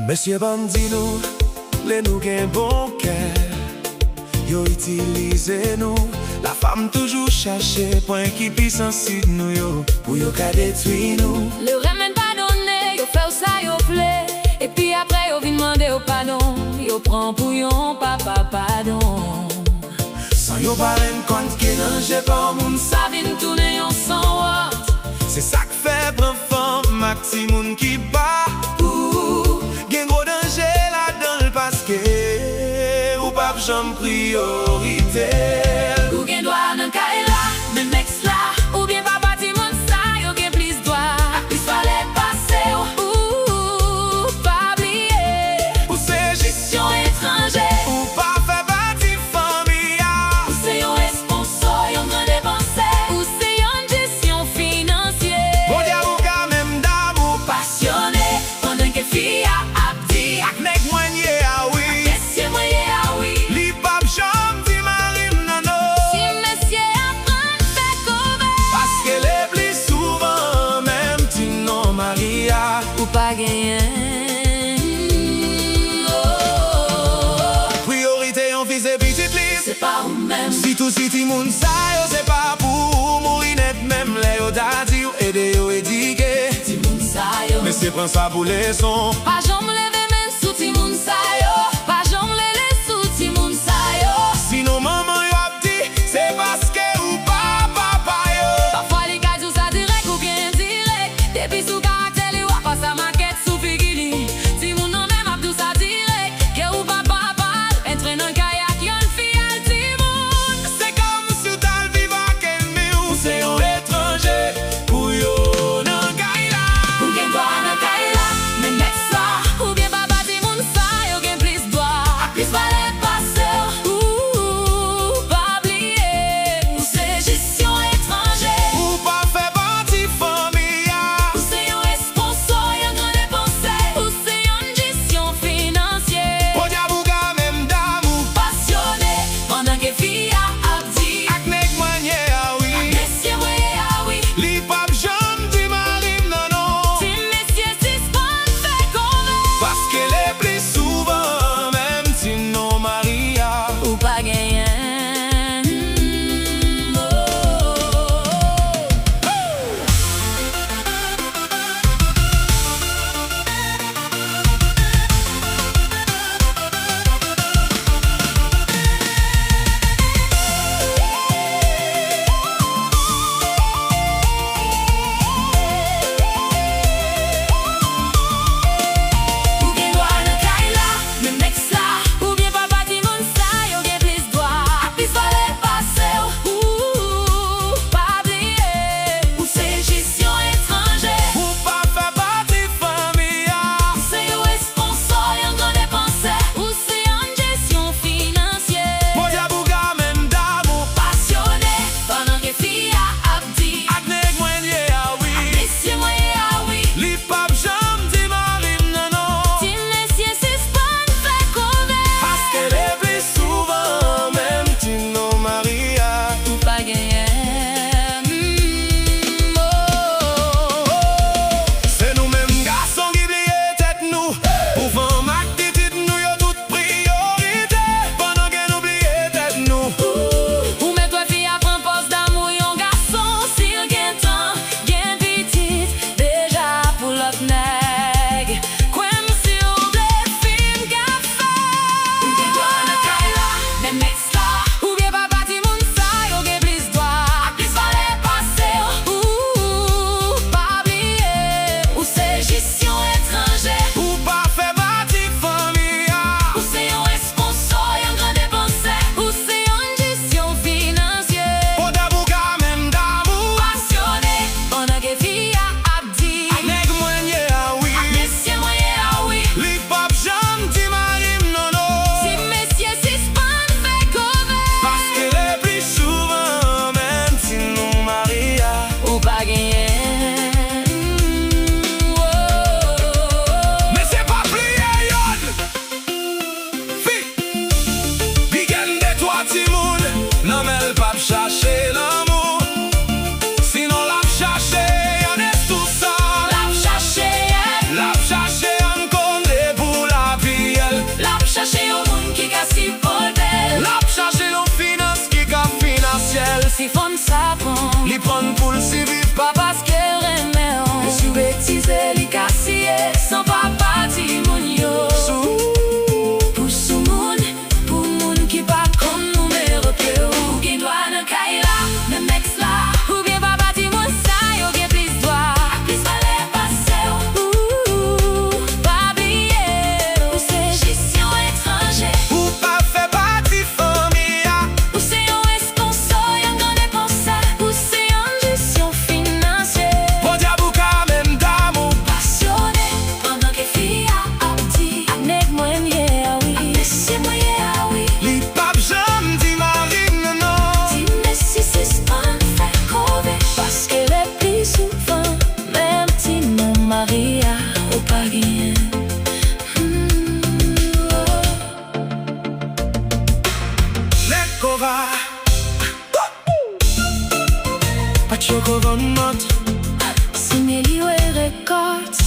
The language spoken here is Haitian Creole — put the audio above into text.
Monsieur bandi nou, le nou gen bon cœur. Yo itilize nou, la femme toujours cherche point qui pi sensible nou yo, pour yo ka détruire nous. Le remède pas donné, yo fait ça yo vle. Et puis après yo vin demander au pardon, yo prend pour yon papa pardon. Sans yo pa ren compte que danger par moun sa. Ça vin tourner yon sans what. C'est ça que fait prend femme maxi moun qui bat. Gen gros danger là-dedans parce que ou pas j'en priorité. Ou gen droit nan kay la, men ex la. Ou bien papa ti moun sa, yo gen plus droit. A plus fallait passer ou pas oublier. Ou c'est Gestion étrangère. ou pas fait partie famille. Ou c'est yon sponsor, yon grand dépenser. Ou c'est yon gestion financière. Bon dia ou ka même d'amour Passionné, pendant que fille a abdi. ak nek moyen ah oui. Monsieur moyen ah oui. Li pap jam di marim nan Si monsieur apprend fait cover. parce que les plus souvent même ti non Maria. Ou pas gagner. Priorité en fils et petite liste. C'est pas ou même. Si tout si ti moun sa yo c'est pas pour mourir net même les yo da di yo aider yo éduquer. Si moun sa yo. Mais c'est prend ça pour leçon. Pas jom leve men sou ti moun sa yo. Pas jom lele sou ti moun sa yo. Sinon maman yo ap di c'est parce que ou pas papa yo. Parfois li ka dou sa direct ou bien indirect. Depuis sou karakter li wap pas sa maquette sou figili. Si moun nan men ap dou sa direct. Que ou papa pal, entre nan kayak yon fi al ti moun. C'est comme si ou tal viva quel mi ou c'est un étranger pour yo nan kay la. Ou gen kwa nan kay la, men ex la. Ou bien si fon sa pon. Li pon pou l'si viv Pa paske remè an. Li sou betize, li kasiye, san papa ti moun yo. Pou sou moun, pou moun ki pa kon numero ke ou. Gen dwa nan kay la, nan ex la. Ou bien papa ti moun sa yo gen plis dwa. A plis vale pase ou. Pa bliye ou se jisyon etranje. Ou pa fe pati famia. Ou se yon esponso, yon gran depensa. Ou se yon gestion financier. Bon diabou ka men damou. Passionné, pendant que fia apti. Nek mwen ye awi. Apesye mwen ye awi. Li pap jam di marine non. Ti mesi se span fè kove. Paske le pli souvan, même ti mon maria ou pa genyen. Lekova Pachoko von mot Simeli we records.